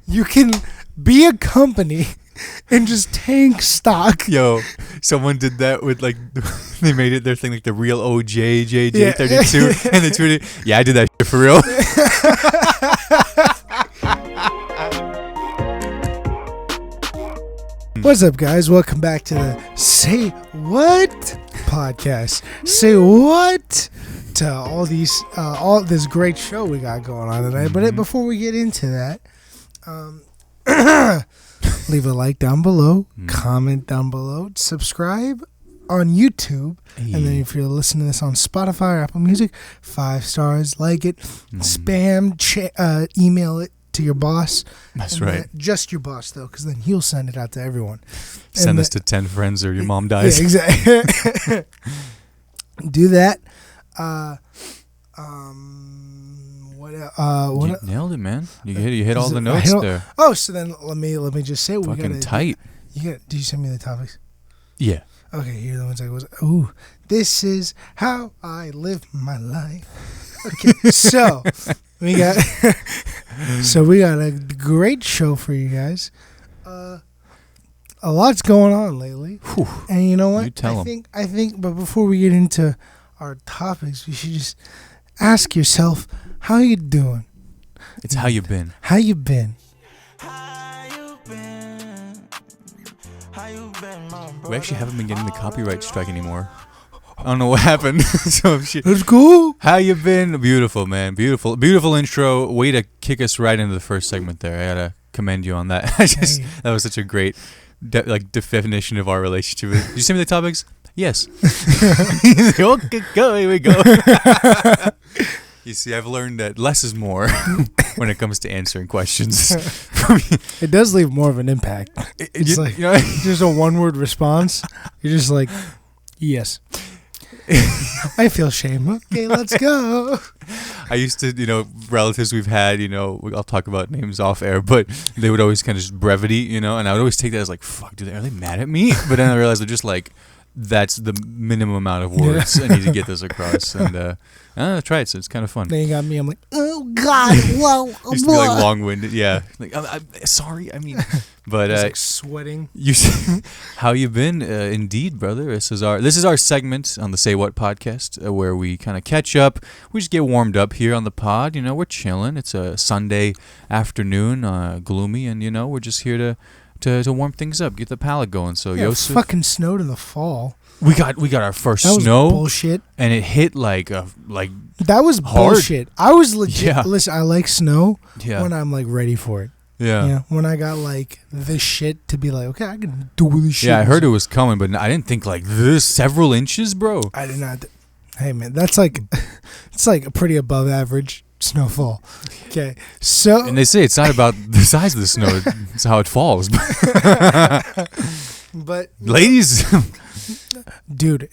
you can be a company and just tank stock. Yo, someone did that with like, they made it their thing, like the real OJJJ32, and they tweeted, "Yeah, I did that shit for real." What's up, guys? Welcome back to the Say What podcast. Say what to all this great show we got going on tonight. But before we get into that, leave a like down below, comment down below, subscribe on YouTube, and then if you're listening to this on Spotify or Apple Music, 5 stars, like it, spam, email it to your boss. That's right. Just your boss, though, because then he'll send it out to everyone. Send this to 10 friends or your mom dies. Yeah, exactly. Do that. What You nailed it, man. You hit all the notes there. Oh, so then let me just say we Fucking tight. Did you send me the topics? Yeah. Okay, here are the ones I was. Ooh, this is how I live my life. Okay, so we got a great show for you guys. A lot's going on lately, and you know what? You tell 'em. I think, but before we get into our topics, we should just ask yourself, how you doing? It's how you been. How you been? We actually haven't been getting the copyright strike anymore. I don't know what happened. So Let's go. How you been? Beautiful, man. Beautiful intro. Way to kick us right into the first segment there. I gotta commend you on that. That was such a great definition of our relationship. Did you send me the topics? Yes. Okay, go. Here we go. You see, I've learned that less is more when it comes to answering questions. It does leave more of an impact. It's like, just a one-word response. You're just like, yes. I feel shame. Okay, let's go. I used to, relatives we've had, I'll talk about names off air, but they would always kind of just brevity, and I would always take that as like, fuck, are they mad at me? But then I realized they're just like, that's the minimum amount of words I need to get this across. And I tried it, so it's kind of fun. Then you got me, I'm like, oh, God, whoa. Used to be like long-winded, yeah. Like, I'm sorry, but like sweating. You see, how you been? Indeed, brother. This is our segment on the Say What podcast, where we kind of catch up. We just get warmed up here on the pod. We're chilling. It's a Sunday afternoon, gloomy, and we're just here to warm things up, get the palate going. So yeah, Yousuf, it fucking snowed in the fall. We got our first that was snow. Bullshit. And it hit like that was hard. Bullshit. I was legit. Yeah. Listen, I like snow Yeah. when I'm like ready for it. Yeah. When I got like this shit to be like, okay, I can do this shit. Yeah, I heard it was coming, but I didn't think like this several inches, bro. I did not. Hey man, that's like it's like a pretty above average snowfall. Okay, so and they say it's not about the size of the snow; it's how it falls. But ladies, dude,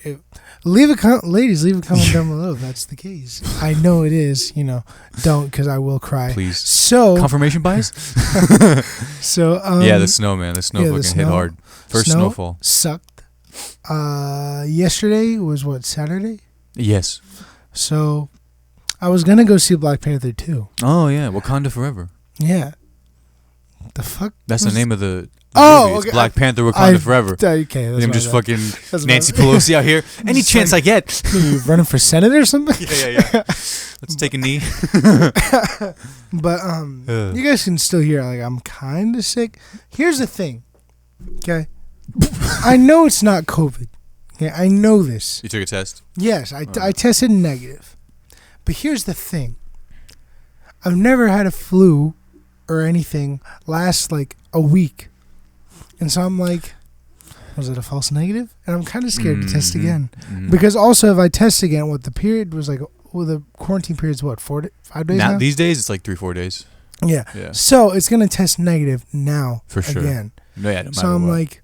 leave a comment down below if that's the case. I know it is. Don't, because I will cry. Please. So confirmation bias. So yeah, the snow, man. The snow fucking hit hard. First snowfall sucked. Yesterday was what, Saturday? Yes. So I was gonna go see Black Panther 2. Oh yeah, Wakanda Forever. Yeah. The fuck? That's the name of the movie. It's Black Panther Wakanda Forever. Okay, I'm just fucking Nancy Pelosi out here. Any chance I get. You running for Senate or something? Yeah. Let's take a knee. But you guys can still hear like I'm kind of sick. Here's the thing. Okay. I know it's not COVID. Okay, I know this. You took a test? Yes, I tested negative. But here's the thing. I've never had a flu or anything last like a week. And so I'm like, was it a false negative? And I'm kind of scared to test again. Because also if I test again, what the period was like, the quarantine period's what, 5 days now? These days it's like 3-4 days. Yeah. So it's going to test negative now. For sure. Again. No, yeah, no so I'm what. like,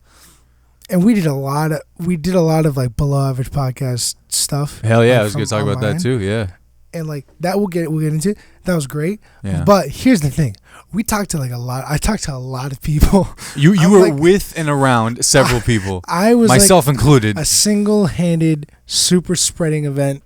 and we did a lot of like below average podcast stuff. Hell yeah, like, I was going to talk about that too, yeah. And like that we'll get into. That was great. Yeah. But here's the thing. I talked to a lot of people. You were like, with and around several people. I was myself like included. A single-handed super spreading event,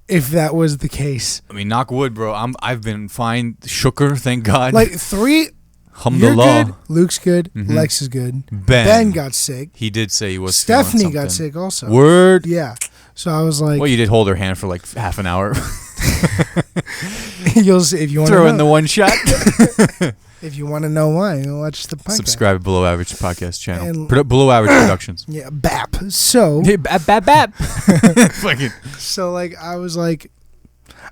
if that was the case. I mean, knock wood, bro. I've been fine. Shooker, thank God. Like 3 You're Alhamdulillah. good. Luke's good. Mhm. Lex is good. Ben. Ben got sick. He did say he was. Stephanie feeling got something. sick also. Word. Yeah. So I was like, Well, you did hold her hand for like half an hour. you'll see if you want to Throw know. in the one shot. If you want to know why, you watch the podcast. Subscribe to Below Average Podcast channel. And- Below Average Productions. Yeah, BAP. So, Hey, bap. Fucking. so like I was like,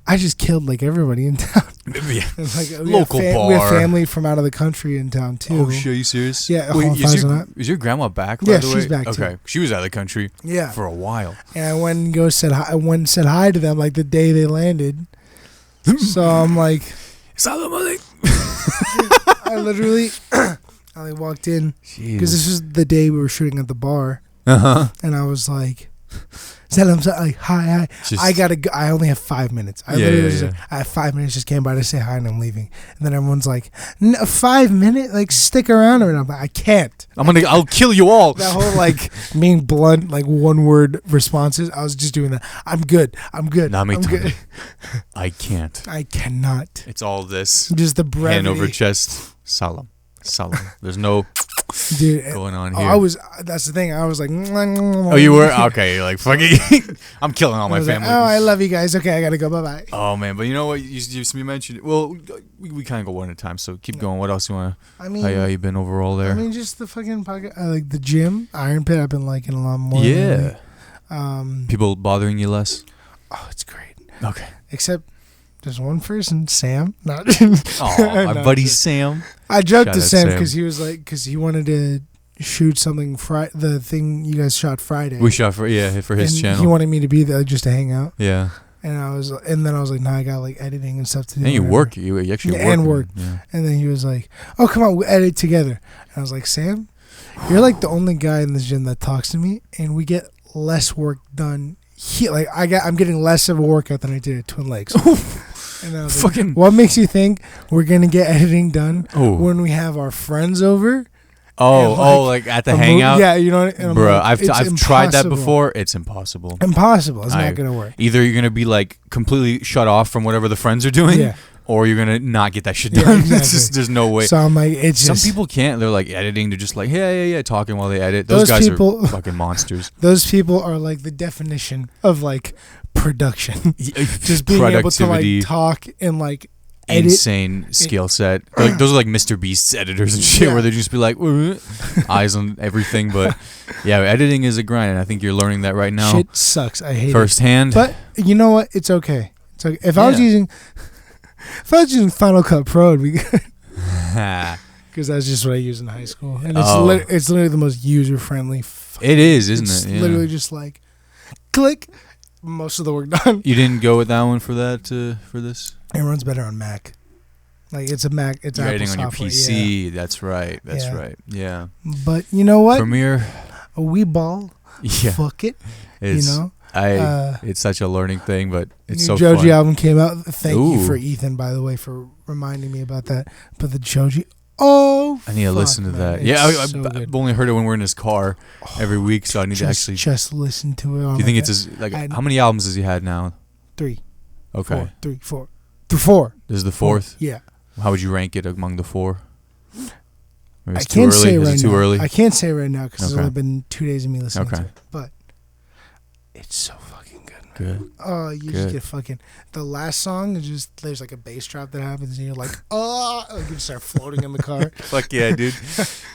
I just killed like everybody in town. Yeah. And, like, Local We have bar. family from out of the country in town too. Oh shit, are you serious? Yeah, Wait, Halifax and that. is your grandma back? By Yeah, the way? she's back, too. Okay, she was out of the country Yeah. for a while. And I went and said hi. I went and said hi to them like the day they landed. So I'm like, Salam alaikum. I literally, I like walked in because this was the day we were shooting at the bar, and I was like, salam, like hi. I gotta go. I only have 5 minutes. I literally was like, I have 5 minutes. Just came by to say hi and I'm leaving. And then everyone's like, 5 minutes? Like stick around. And I'm like, I can't. I'll kill you all. That whole like being blunt, like one word responses. I was just doing that. I'm good. Nah, me I'm too. good. I can't. I cannot. It's all this. Just the brevity. Hand over chest. Salam. There's no Dude, going on I here. that's the thing. I was like, Oh, you were? Okay, you're like, fuck it. I'm killing all I my was like, family. oh, I love you guys. Okay, I gotta go. Bye bye. Oh, man. But you know what? You mentioned it. Well, we kind of go one at a time, so keep going. What else you want I to... mean, How you been overall there? I mean, just the fucking pocket. Like the gym, Iron Pit. I've been liking a lot more. Yeah. Lately. People bothering you less? Oh, it's great. Okay. Except there's one person, Sam. Not. Oh, my No, buddy just- Sam. I joked Shout to out Sam Sam. because he was like, because he wanted to shoot something. The thing you guys shot Friday. We shot for his and channel. He wanted me to be there just to hang out. Yeah. And then I was like, nah, I got like editing and stuff to do. And you whatever. work. You actually Yeah, work. and work. Yeah. And then he was like, oh, come on, we'll edit together. And I was like, Sam, you're like the only guy in this gym that talks to me, and we get less work done. I'm getting less of a workout than I did at Twin Lakes. And I was like, what makes you think we're going to get editing done when we have our friends over? Like at the hangout? Yeah, you know what I mean? Bro, Like, I've tried that impossible. before. It's impossible. Impossible. It's not going to work. Either you're going to be like completely shut off from whatever the friends are doing, Yeah. or you're going to not get that shit Yeah, done. exactly. It's just, there's no way. So I'm like, Some people can't. They're like editing. They're just like, yeah, talking while they edit. Those Those guys people- are fucking monsters. those people are like the definition of like production. Just being able to Productivity. like talk and like edit. Insane skill set. Like, those are like Mr. Beast's editors and shit, Yeah. where they just be like eyes on everything. But yeah, editing is a grind, and I think you're learning that right now Shit sucks. I hate it. firsthand. But you know what? It's okay. It's okay. If I was using Final Cut Pro, it'd be good. Because that's just what I used in high school, and it's literally the most user friendly. It is, isn't it's it? Yeah. literally just like click, most of the work done. You didn't go with that one for that for this. It runs better on Mac. Like it's a Mac. It's You're Apple editing on your software, PC. yeah. That's right. That's Yeah. right. Yeah. But you know what? Premiere. We ball. Yeah. Fuck it. It's, you know. It's such a learning thing, but it's New so Joji fun. album came out. Thank you Ooh. for Ethan, by the way, for reminding me about that. But the Joji. Oh, I need to listen to fuck, that. man. Yeah, It's so good. I've only heard it when we're in his car every week, so I need to actually. just listen to it. Do you think it's his, like how many albums has he had now? 3? Okay, 4. Four. This is the fourth. Yeah. How would you rank it among the four? Maybe I it's too can't early. say Is right it too now. early? I can't say right now because it's Okay. only been 2 days of me listening Okay. to it. But it's so fucking good. Good. Oh, you Good. just get fucking. The last song is just there's like a bass drop that happens and you're like, oh, like you just start floating in the car. Fuck yeah, dude.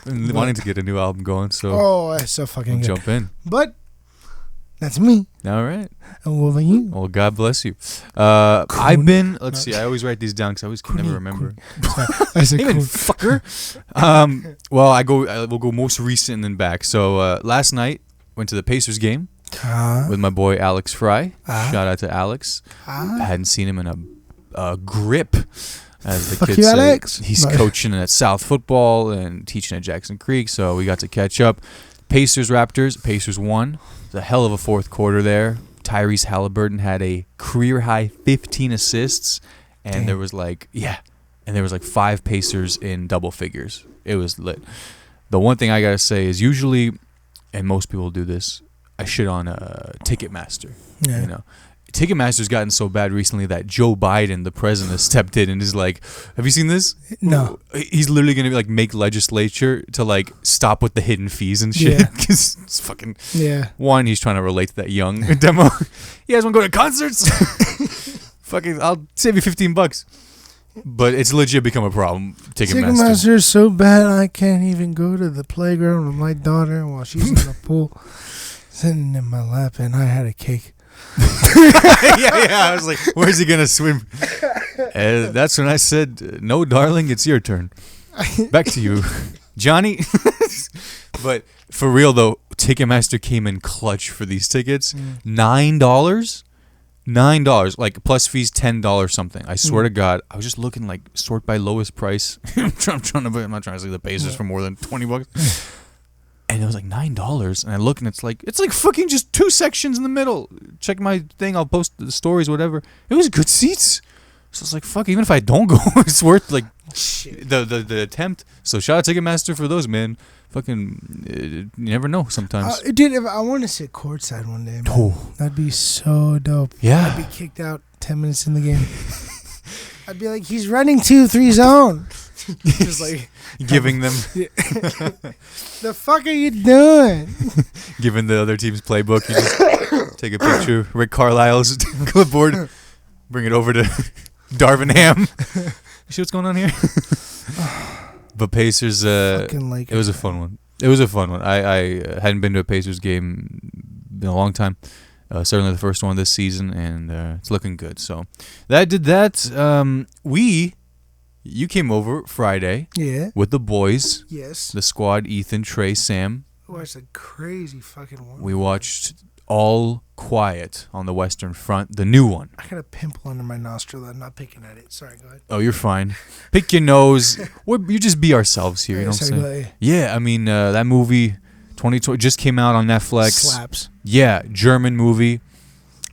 Been wanting to get a new album going, so Oh, it's so fucking we'll good. jump in. But that's me. All right. And what about you? Well, God bless you. I've been. Let's No. see. I always write these down because I always can never remember. I said, Even cool. fucker. Well, we'll go most recent and then back. So last night went to the Pacers game with my boy Alex Fry. Shout out to Alex. I hadn't seen him in a grip, as the Fuck kids you, say. Alex. He's No. coaching at South Football and teaching at Jackson Creek, so we got to catch up. Pacers Raptors. Pacers won. It was a hell of a fourth quarter there. Tyrese Halliburton had a career high 15 assists, and Damn. there was like 5 Pacers in double figures. It was lit. The one thing I gotta say is usually, and most people do this, I shit on Ticketmaster. Yeah. You know, Ticketmaster's gotten so bad recently that Joe Biden, the president, has stepped in and is like, have you seen this? No. He's literally going to like make legislature to like stop with the hidden fees and shit. Because it's fucking... Yeah. One, he's trying to relate to that young demo. You guys want to go to concerts? Fucking, I'll save you $15. But it's legit become a problem. Ticketmaster is so bad I can't even go to the playground with my daughter while she's in the pool, sitting in my lap, and I had a cake. I was like, where's he gonna swim? That's when I said, no, darling, it's your turn. Back to you, Johnny. But for real though, Ticketmaster came in clutch for these tickets. $9. Like plus fees $10 something. I swear to God, I was just looking like sort by lowest price. I'm not trying to see the Pacers for more than $20. And it was like $9, and I look and it's like fucking just 2 sections in the middle. Check my thing, I'll post the stories, whatever. It was good seats. So it's like, fuck, even if I don't go, it's worth like the attempt. So shout out Ticketmaster for those, man. Fucking, you never know sometimes. Dude, if I want to sit courtside one day, man, that'd be so dope. Yeah. I'd be kicked out 10 minutes in the game. I'd be like, he's running 2-3 zone. Just like giving them. The fuck are you doing? Giving the other team's playbook. You just take a picture. Rick Carlisle's clipboard. Bring it over to Darvin Ham. You see what's going on here? But Pacers, it was a fun one. It was a fun one. I hadn't been to a Pacers game in a long time. Certainly the first one this season, and it's looking good. So that did that. You came over Friday. Yeah. With the boys. Yes. The squad, Ethan, Trey, Sam. We watched a crazy fucking one. We watched All Quiet on the Western Front, the new one. I got a pimple under my nostril. I'm not picking at it. Sorry, go ahead. Oh, you're fine. Pick your nose. You just be ourselves here. You know what I'm saying? Yeah, I mean, that movie, 2020, just came out on Netflix. Slaps. Yeah, German movie.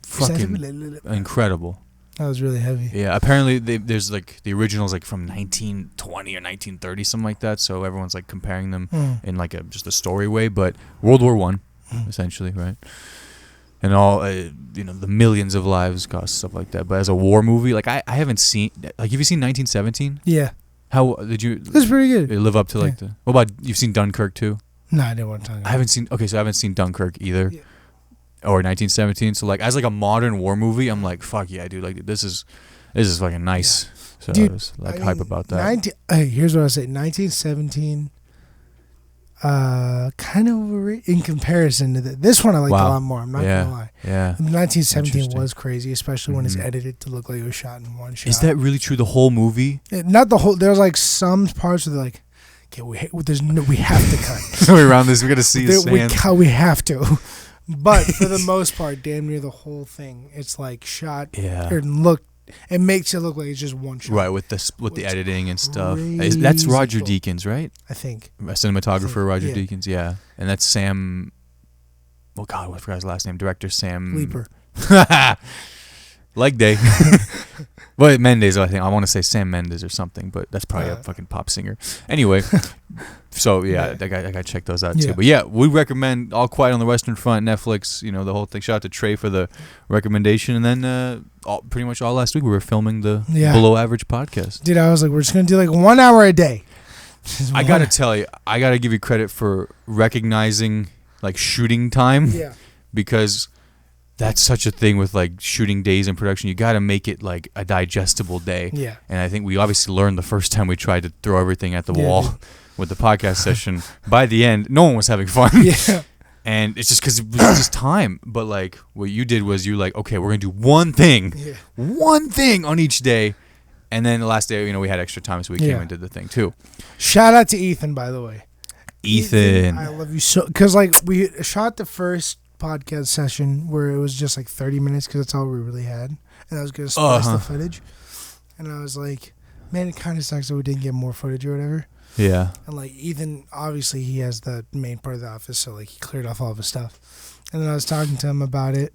Fucking incredible. That was really heavy. Yeah, apparently there's like the original's like from 1920 or 1930, something like that. So everyone's like comparing them in like just a story way. But World War I, essentially, right? And all the millions of lives cost, stuff like that. But as a war movie, like I haven't seen. Like, have you seen 1917? Yeah. How did you? It was pretty good. It live up to like the. What about you've seen Dunkirk too? No, I didn't want to talk about it. I haven't seen. Okay, so I haven't seen Dunkirk either. Yeah. Or 1917. So like as like a modern war movie, I'm like, fuck yeah, dude. Like this is fucking nice. Yeah. So dude, I was like hype about that. Here's what I say: 1917. Kind of overrated in comparison to this one. I liked a lot more. I'm not gonna lie. Yeah. 1917 was crazy, especially when it's edited to look like it was shot in one shot. Is that really true? The whole movie? Not the whole. There's like some parts where they're like, okay, we have to cut. Around this, we got to see his hands. We have to. But for the most part, damn near the whole thing, it's like shot and look. It makes it look like it's just one shot. Right, with the editing and stuff. That's Roger Deakins, right? I think. A cinematographer, Roger Deakins, yeah. And that's Sam. Oh God, I forgot his last name. Director Sam Leeper. Leg Day. Well, Mendes, I think. I want to say Sam Mendes or something, but that's probably a fucking pop singer. Anyway, so I got to check those out too. But yeah, we recommend All Quiet on the Western Front, Netflix, the whole thing. Shout out to Trey for the recommendation. And then pretty much all last week we were filming the Below Average podcast. Dude, I was like, we're just going to do like 1 hour a day. I got to tell you, I got to give you credit for recognizing like shooting time. Yeah. Because that's such a thing with like shooting days in production. You got to make it like a digestible day. Yeah. And I think we obviously learned the first time we tried to throw everything at the wall with the podcast session. By the end, no one was having fun. Yeah. And it's just because it was just time. But like what you did was you like, okay, we're going to do one thing on each day. And then the last day, we had extra time, so we came and did the thing too. Shout out to Ethan, by the way. Ethan. I love you so. Because like we shot the first podcast session where it was just like 30 minutes because that's all we really had, and I was gonna splice the footage, and I was like, man, it kind of sucks that we didn't get more footage or whatever. Yeah. And like Ethan, obviously he has the main part of the office, so like he cleared off all of his stuff, and then I was talking to him about it,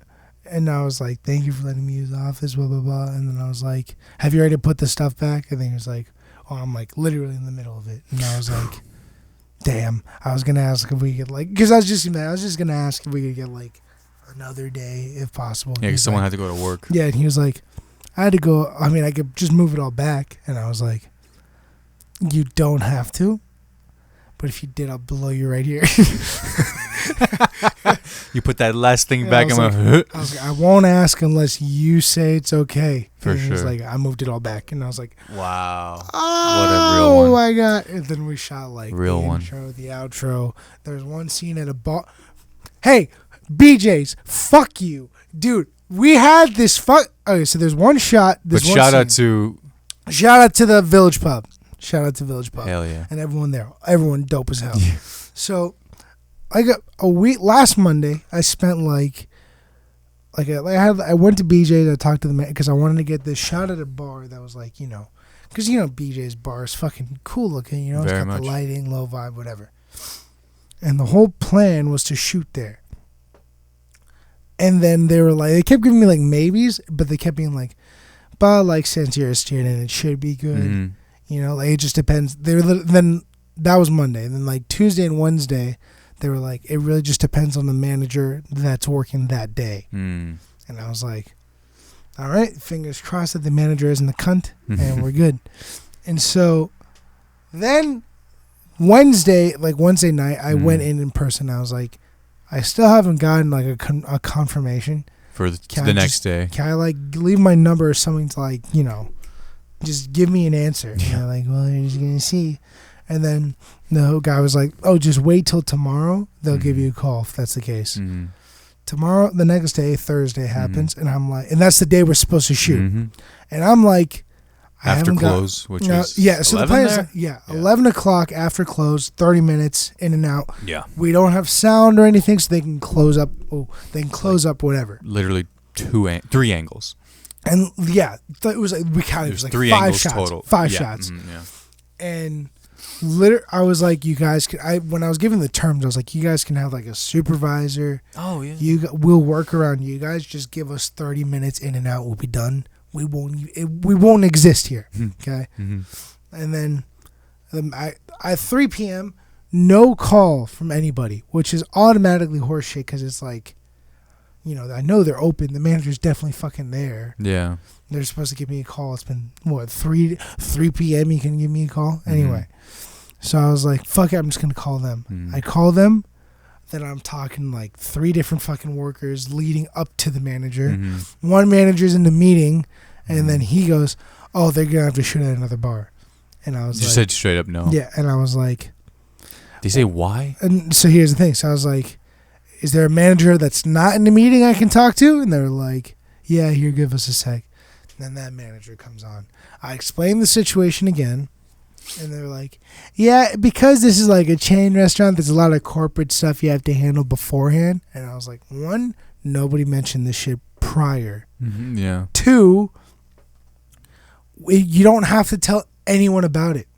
and I was like, thank you for letting me use the office, blah blah blah, and then I was like, have you already put the stuff back? And then he was like, oh, I'm like literally in the middle of it, and I was like, damn, I was gonna ask if we could like, because I was just gonna ask if we could get like another day if possible. Yeah, because someone like, had to go to work. Yeah, and he was like, I had to go. I mean, I could just move it all back. And I was like, you don't have to. But if you did, I'll blow you right here. You put that last thing And back. I was like, I won't ask unless you say it's okay. For and he was sure. like, I moved it all back. And I was like, wow. oh, What a real one. my God. And then we shot like Real the one. intro, the outro. There's one scene at a bar. Hey, BJ's, fuck you. Dude, we had this Okay, so there's one shot. But shout out to... Shout out to the Village Pub. Shout out to Village Pub. Hell yeah. And everyone there. Everyone dope as hell. Yeah. So, I got a week... Last Monday, I spent I went to BJ's. I talked to the man because I wanted to get this shot at a bar that was like, because BJ's bar is fucking cool looking, It's Very got much. the lighting, low vibe, whatever. And the whole plan was to shoot there. And then they kept giving me like maybes, but they kept being like, but like since you're a student, it should be good. Mm-hmm. It just depends. Then that was Monday. And then like Tuesday and Wednesday, they were like, it really just depends on the manager that's working that day. Mm. And I was like, all right, fingers crossed that the manager isn't a cunt, and we're good. And so then Wednesday night, I went in person. I was like, I still haven't gotten like a confirmation For the next day. Can I like leave my number or something to like, just give me an answer? And they're like, well, you're just going to see. And then the guy was like, oh, just wait till tomorrow. They'll give you a call if that's the case. Mm-hmm. Tomorrow, the next day, Thursday happens. And I'm like, and that's the day we're supposed to shoot. Mm-hmm. And I'm like, After close, which is yeah. So the 11 plan is there? 11 o'clock after close, 30 minutes in and out. Yeah. We don't have sound or anything, so they can close up. Oh, they can close up whatever. Literally 3 angles. And yeah, it was like we counted. It was like 3 five angles shots. total. 5 Yeah. shots. Mm-hmm, yeah. And I was like, you guys can. When I was given the terms, I was like, you guys can have like a supervisor. Oh yeah. We'll work around you guys. Just give us 30 minutes in and out. We'll be done. We won't exist here. Okay. Mm-hmm. And then at 3 p.m., no call from anybody, which is automatically horseshit because it's like, I know they're open. The manager's definitely fucking there. Yeah. They're supposed to give me a call. It's been, 3 p.m. You can give me a call? Anyway. So I was like, fuck it, I'm just going to call them. I call them. Then I'm talking like 3 different fucking workers leading up to the manager. One manager's in the meeting, and then he goes, oh, they're going to have to shoot at another bar. And I was You like... said straight up no. Yeah, and I was like... Did you say why? And so here's the thing. So I was like, is there a manager that's not in the meeting I can talk to? And they're like, yeah, here, give us a sec. And then that manager comes on. I explained the situation again. And they're like, yeah, because this is like a chain restaurant, there's a lot of corporate stuff you have to handle beforehand. And I was like, 1, nobody mentioned this shit prior. Yeah. 2, you don't have to tell anyone about it.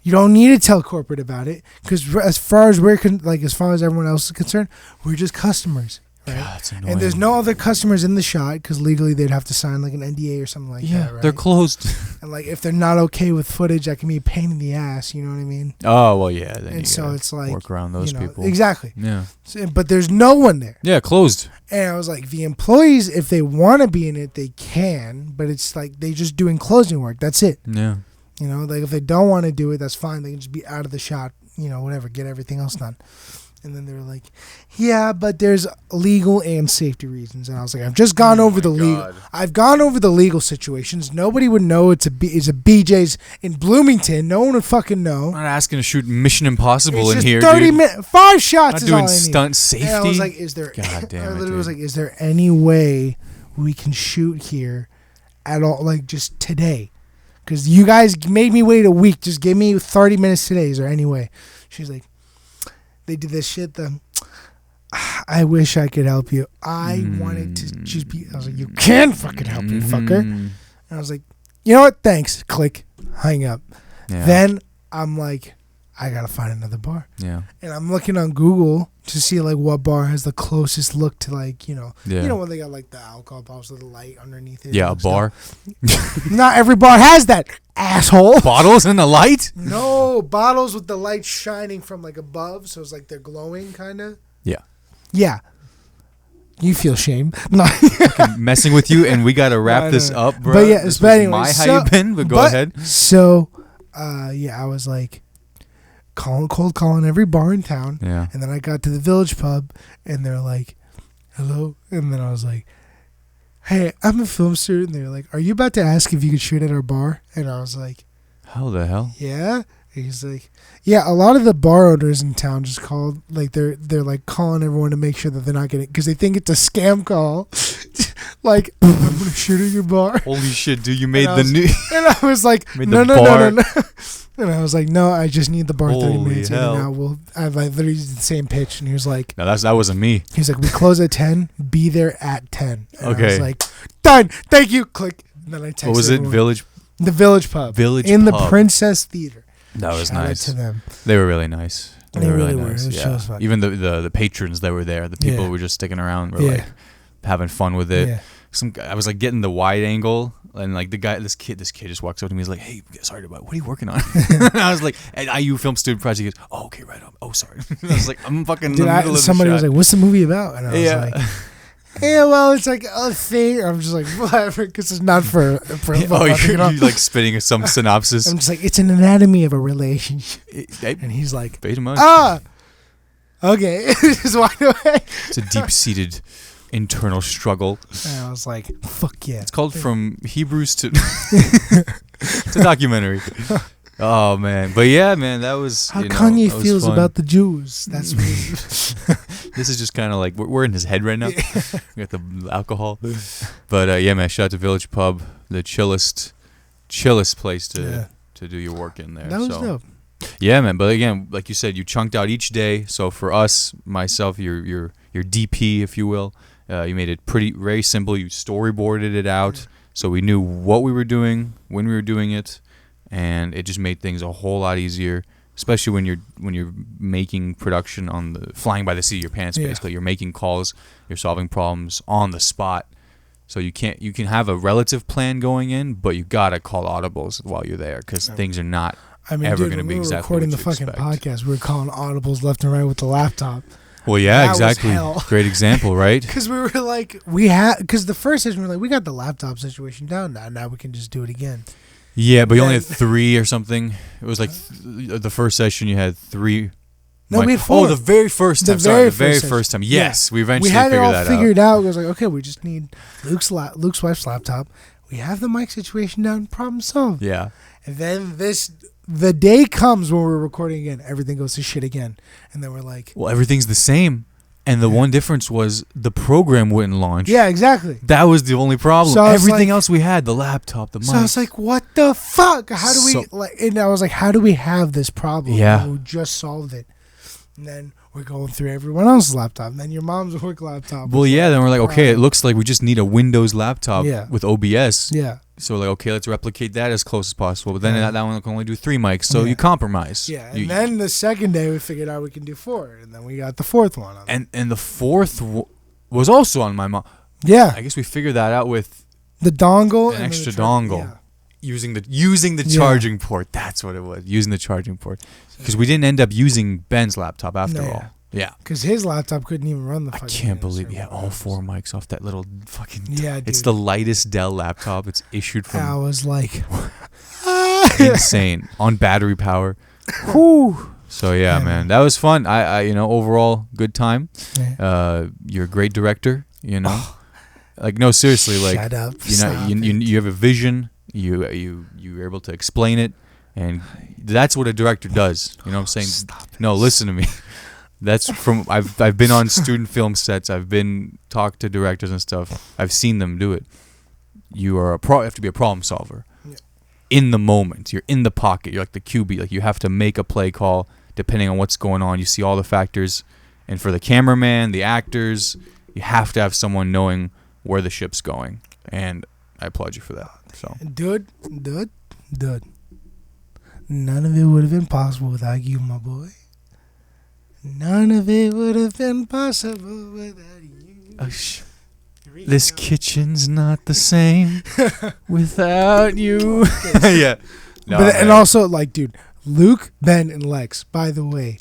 You don't need to tell corporate about it because as far as as far as everyone else is concerned, we're just customers. Right? God, that's annoying. And there's no other customers in the shot because legally they'd have to sign like an NDA or something like that. Right? They're closed. And like if they're not okay with footage, that can be a pain in the ass. You know what I mean? Oh well, yeah. Then and so it's like work around those people. Exactly. Yeah. So, but there's no one there. Yeah, closed. And I was like, the employees, if they want to be in it, they can. But it's like they just doing closing work. That's it. Yeah. Like if they don't want to do it, that's fine. They can just be out of the shot. Whatever. Get everything else done. And then they were like, yeah, but there's legal and safety reasons. And I was like, I've just gone over the legal. I've gone over the legal situations. Nobody would know it's a BJ's in Bloomington. No one would fucking know. I'm not asking to shoot Mission Impossible It's in just here, 30 dude. minutes. 5 shots Not is doing all I need. stunt safety. And I was like, is there... God damn I it, literally dude. was like, is there any way we can shoot here at all? Like, just today? Because you guys made me wait a week. Just give me 30 minutes today. Is there any way? She's like, they did this shit. I wish I could help you. I wanted to just be... I was like, you can't fucking help me, fucker. And I was like, you know what? Thanks. Click. Hang up. Yeah. Then I'm like, I got to find another bar. Yeah. And I'm looking on Google to see like what bar has the closest look to like, Yeah. when they got like the alcohol bottles with the light underneath it. Yeah, a and bar. stuff. Not every bar has that, asshole. Bottles and the light? No, bottles with the light shining from like above. So it's like they're glowing kind of. Yeah. Yeah. You feel shame. No. Messing with you, and we got to wrap this up, bro. But yeah, this but anyway, my how you been, but go ahead. So, I was like cold calling every bar in town. Yeah. And then I got to the Village Pub, and they're like, hello? And then I was like, hey, I'm a film student. And they're like, are you about to ask if you could shoot at our bar? And I was like, how the hell? yeah. And he's like, yeah, a lot of the bar owners in town just called, like, they're like calling everyone to make sure that they're not getting, because they think it's a scam call. Like, I'm going to shoot at your bar. Holy shit, dude, you made And I was like, no. And I was like, no, I just need the bar 30 minutes. Hell. And now I've literally used the same pitch. And he was like, no, that wasn't me. He's like, we close at 10, be there at 10. And okay. I was like, done, thank you, click. And then I texted what was it, everyone. Village? The Village Pub. In the Princess Theater. That was Shout nice. out to them. They were really nice. They really were. Nice. It was fun. Even the patrons that were there, the people who were just sticking around were like having fun with it. Yeah. I was like getting the wide angle, and like this kid just walks up to me. He's like, "Hey, sorry about what are you working on?" And I was like, "At IU Film Student Project." He goes, "Oh, okay, right on. Oh, sorry." I was like, "I'm fucking." Dude, somebody was like, "What's the movie about?" And I was like, yeah, well, it's like a thing. I'm just like, whatever, because it's not for you're like spitting some synopsis. I'm just like, it's an anatomy of a relationship. And he's like, okay. Just walked away. It's a deep-seated internal struggle. And I was like, fuck yeah. It's called From Hebrews to... It's a documentary. Oh, man. But yeah, man, that was... How Kanye feels fun. About the Jews. That's me. This is just kind of like... We're in his head right now. We got the alcohol. But yeah, man, shout out to Village Pub. The chillest place to do your work in there. That was dope. Yeah, man. But again, like you said, you chunked out each day. So for us, myself, your DP, if you will, you made it very simple. You storyboarded it out, so we knew what we were doing, when we were doing it, and it just made things a whole lot easier. Especially when you're making production on the flying by the seat of your pants. Basically, you're making calls, you're solving problems on the spot. So you can have a relative plan going in, but you gotta call audibles while you're there because things are not. Ever going to be exactly recording what the you fucking expect. podcast. We were calling audibles left and right with the laptop. Well, yeah, that exactly. Great example, right? Because we were like, because the first session we were like, we got the laptop situation down now we can just do it again. Yeah, but you only had 3 or something. It was like the first session you had 3. No, we had 4. Oh, the very first time. The very first time. Yes, we eventually figured that out. We had it all figured out. It was like, okay, we just need Luke's wife's laptop. We have the mic situation down. Problem solved. Yeah. And then the day comes when we're recording again. Everything goes to shit again. And then we're like... Well, everything's the same. And the one difference was the program wouldn't launch. Yeah, exactly. That was the only problem. So everything else we had, the laptop, the mic. So I was like, what the fuck? How do we... And I was like, how do we have this problem? Yeah. And we just solved it. And then we're going through everyone else's laptop. And then your mom's work laptop. Well, yeah. Then we're like, okay, it looks like we just need a Windows laptop with OBS. Yeah. So we're like, okay, let's replicate that as close as possible. But then that one can only do 3 mics, so you compromise. Yeah, and then the second day we figured out we can do 4, and then we got the 4th one. And the 4th was also on my mom. Yeah, I guess we figured that out with the dongle, an extra dongle, using the charging port. That's what it was, using the charging port, because we didn't end up using Ben's laptop after all. Yeah, because his laptop couldn't even run the. I can't believe all 4 mics off that little fucking. Yeah, dude. It's the lightest Dell laptop. It's issued from. I was like, insane on battery power. Whew. So yeah, man, that was fun. I overall good time. You're a great director. Like no, seriously, like shut up. You have a vision. You're able to explain it, and that's what a director does. You know what I'm saying? No, listen to me. That's from I've been on student film sets. I've been talked to directors and stuff. I've seen them do it. You have to be a problem solver. Yeah. In the moment, you're in the pocket. You're like the QB. Like you have to make a play call depending on what's going on. You see all the factors, and for the cameraman, the actors, you have to have someone knowing where the ship's going. And I applaud you for that. So, dude. None of it would have been possible without you, my boy. None of it would have been possible without you. This kitchen's not the same without you. Yeah. No, and also, like, dude, Luke, Ben, and Lex, by the way,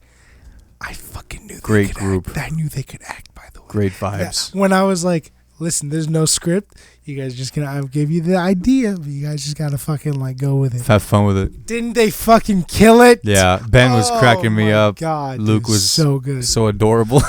I fucking knew they could act. I knew they could act, by the way. Great vibes. When I was like, listen, there's no script. You guys just gonna, I gave you the idea, but you guys just gotta fucking like go with it. Have fun with it. Didn't they fucking kill it? Yeah, Ben was cracking me up. God, Luke dude, was so good, so adorable.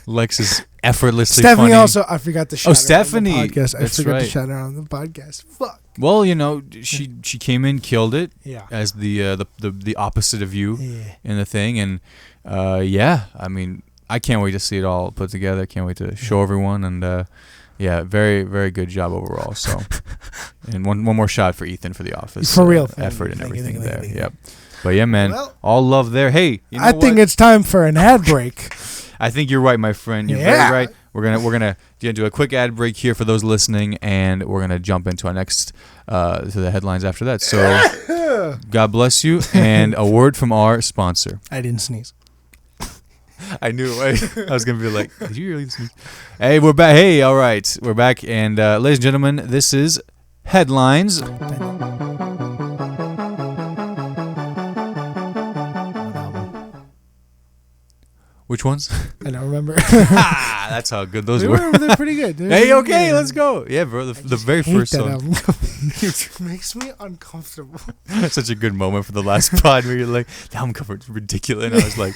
Lex is effortlessly Stephanie funny. Also, I forgot to shout her Stephanie. on the podcast. I That's forgot right. to shout her on the podcast. Fuck. Well, you know, she came in, killed it. Yeah. As the opposite of you Yeah. in the thing, and yeah, I mean, I can't wait to see it all put together. I can't wait to show everyone, and yeah, very very good job overall. So, and one more shot for Ethan for the office. For real, effort and everything there. Thank you. Yep. But yeah, man, Well, all love there. Hey, you know I think what? it's time for an ad break. I think you're right, my friend. You're very right. We're gonna do a quick ad break here for those listening, and we're gonna jump into our next to the headlines after that. So, God bless you, and a word from our sponsor. I didn't sneeze. I knew. I was gonna be like, did you really sneeze? Hey, we're back. Hey, all right, we're back, and ladies and gentlemen, this is headlines. Which ones? I don't remember. That's how good those were. They're pretty good. Hey, okay, let's go. Yeah, bro, the very first song. It makes me uncomfortable. Such a good moment for the last pod where you're like, the album cover is ridiculous. And I was like,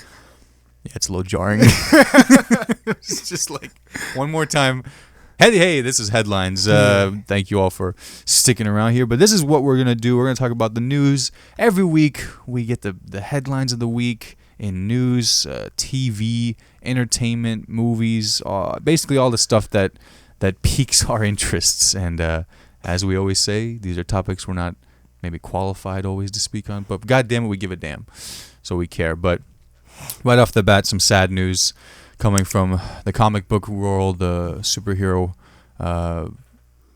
yeah, it's a little jarring. It's just like, one more time. Hey, this is Headlines. Thank you all for sticking around here. But this is what we're going to do. We're going to talk about the news. Every week, we get the headlines of the week in news, TV, entertainment, movies, basically all the stuff that piques our interests. And as we always say, these are topics we're not maybe qualified always to speak on, but goddamn it, we give a damn, so we care. But right off the bat, some sad news coming from the comic book world, the superhero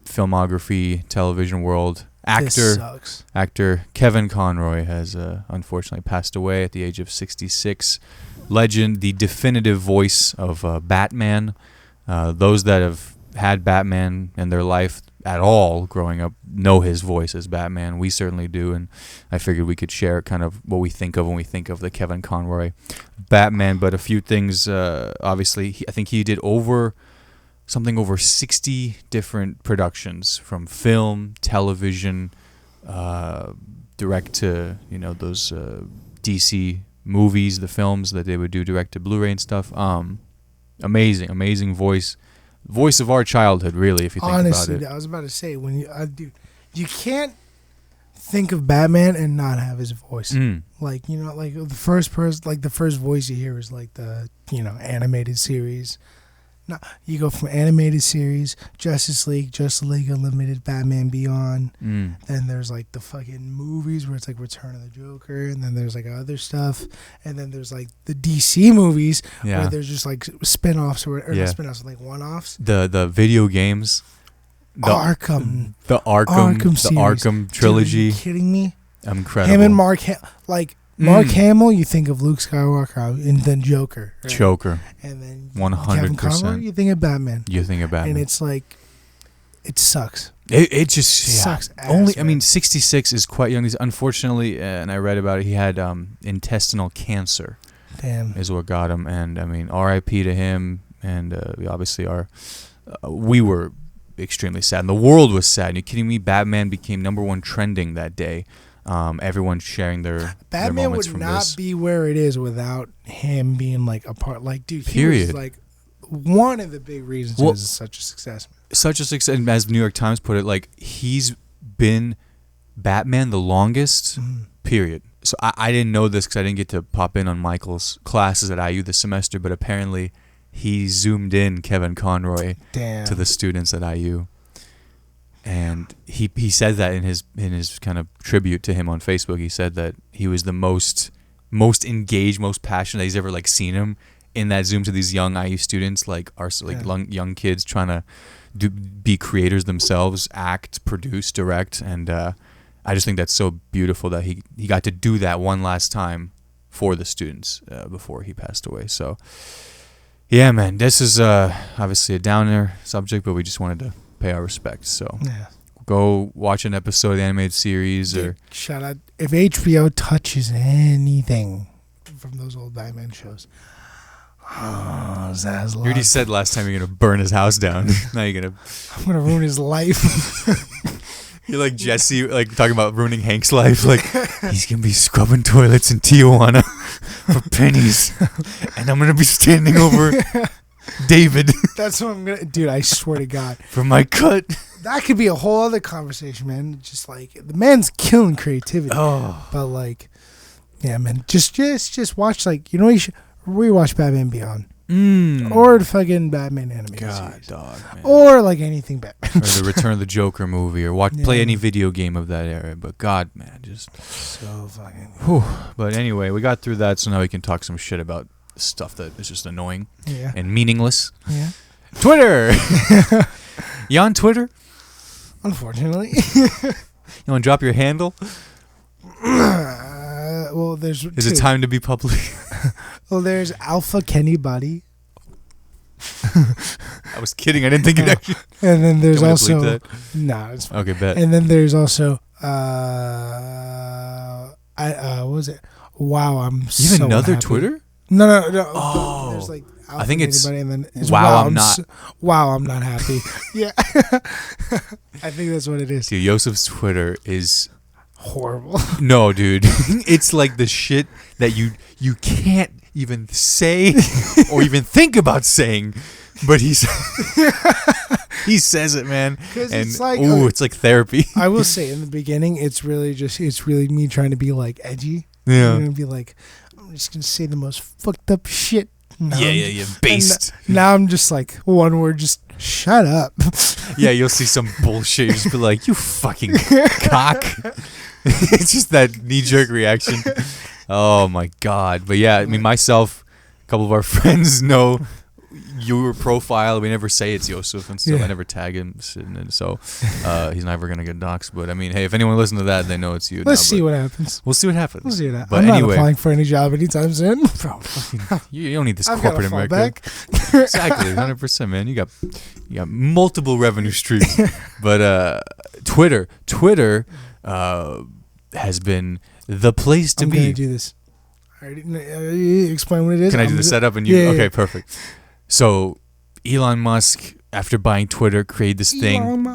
filmography, television world. Actor Kevin Conroy has unfortunately passed away at the age of 66. Legend, the definitive voice of Batman. Those that have had Batman in their life at all growing up know his voice as Batman. We certainly do, and I figured we could share kind of what we think of when we think of the Kevin Conroy Batman. But a few things, obviously, I think he did over 60 different productions, from film, television, direct to, those DC movies, the films that they would do direct to Blu-ray and stuff. Amazing voice of our childhood, really, if you think about it. Honestly, I was about to say, when you can't think of Batman and not have his voice. Like, the first voice you hear is like the, animated series. No, you go from animated series, Justice League Unlimited, Batman Beyond. Then there's like the fucking movies where it's like Return of the Joker, and then there's like other stuff, and then there's like the DC movies where there's just like spin-offs or not spin-offs, like one-offs. The video games, the Arkham series. The Arkham trilogy. Dude, are you kidding me? Incredible. Him and Mark Hamill, you think of Luke Skywalker, and then Joker. Right? Joker. And then 100%. Kevin Conroy, you think of Batman. And it's like, it sucks. It just sucks. Only, I mean, 66 is quite young. He's unfortunately, and I read about it, he had intestinal cancer. Damn. Is what got him. And I mean, R.I.P. to him. And we obviously we were extremely sad. And the world was sad. Are you kidding me? Batman became #1 trending that day. Everyone sharing their moments from this. Batman would not be where it is without him being like a part. Like, dude, he Period. was like one of the big reasons it was such a success. Such a success, and as the New York Times put it, like, he's been Batman the longest. Period. So I didn't know this because I didn't get to pop in on Michael's classes at IU this semester, but apparently he zoomed in Kevin Conroy to the students at IU. And he said that in his kind of tribute to him on Facebook. He said that he was the most engaged, most passionate that he's ever like seen him in that Zoom to these young IU students, like young kids trying to be creators themselves, act, produce, direct, and I just think that's so beautiful that he got to do that one last time for the students before he passed away. So yeah, man, this is obviously a downer subject, but we just wanted to pay our respects. So go watch an episode of the animated series. Or shout out if HBO touches anything from those old Batman shows. Oh, Zaslav. You already said last time you're gonna burn his house down. Now you're gonna. I'm gonna ruin his life. You're like Jesse, like talking about ruining Hank's life. Like he's gonna be scrubbing toilets in Tijuana for pennies, and I'm gonna be standing over David. That's what I'm gonna, dude. I swear to God, for my cut. That could be a whole other conversation, man. Just like the man's killing creativity. Oh, but like, yeah, man. Just watch, like, you know, you should rewatch Batman Beyond. Or the fucking Batman animated series. Dog, man. Or like anything Batman. Or the Return of the Joker movie, or play any video game of that era. But God, man, just so fucking. Whew. But anyway, we got through that, so now we can talk some shit about stuff that is just annoying and meaningless. Yeah. Twitter. You on Twitter? Unfortunately. You want to drop your handle? Well, there's. Is it time to be public? Well, there's Alpha Kenny Buddy. I was kidding. I didn't think you'd actually. And then there's also. Nah, it's okay, bet. And then there's also. What was it? Wow, I'm so You have another happy. Twitter? No. Oh. There's like Alpha I think Kenny it's. Buddy, and then it's Wow, I'm not. Wow, I'm not happy. Yeah. I think that's what it is. Dude, Yosef's Twitter is. Horrible. No, dude. It's like the shit that you can't even say or even think about saying, but he says it, man. And it's like, it's like therapy. I will say in the beginning, it's really me trying to be like edgy. Yeah. You know, be like, I'm just gonna say the most fucked up shit. Yeah. Based. Now I'm just like one word, just shut up. Yeah, you'll see some bullshit. You just be like, you fucking cock. It's just that knee-jerk reaction. Oh, my God. But, yeah, I mean, myself, a couple of our friends know your profile. We never say it's Yosef, and so I never tag him. And so he's never going to get doxxed. But, I mean, hey, if anyone listens to that, they know it's you. Let's see what happens. We'll see what happens. We'll see what happens. But I'm anyway, not applying for any job anytime soon. Bro, fucking, you don't need this I've corporate got a America. fallback. Exactly, 100%, man. You got multiple revenue streams. But Twitter has been the place to be. I'm going to do this. Explain what it is. Can I do the setup and you? Okay, perfect. So, Elon Musk, after buying Twitter, created this thing.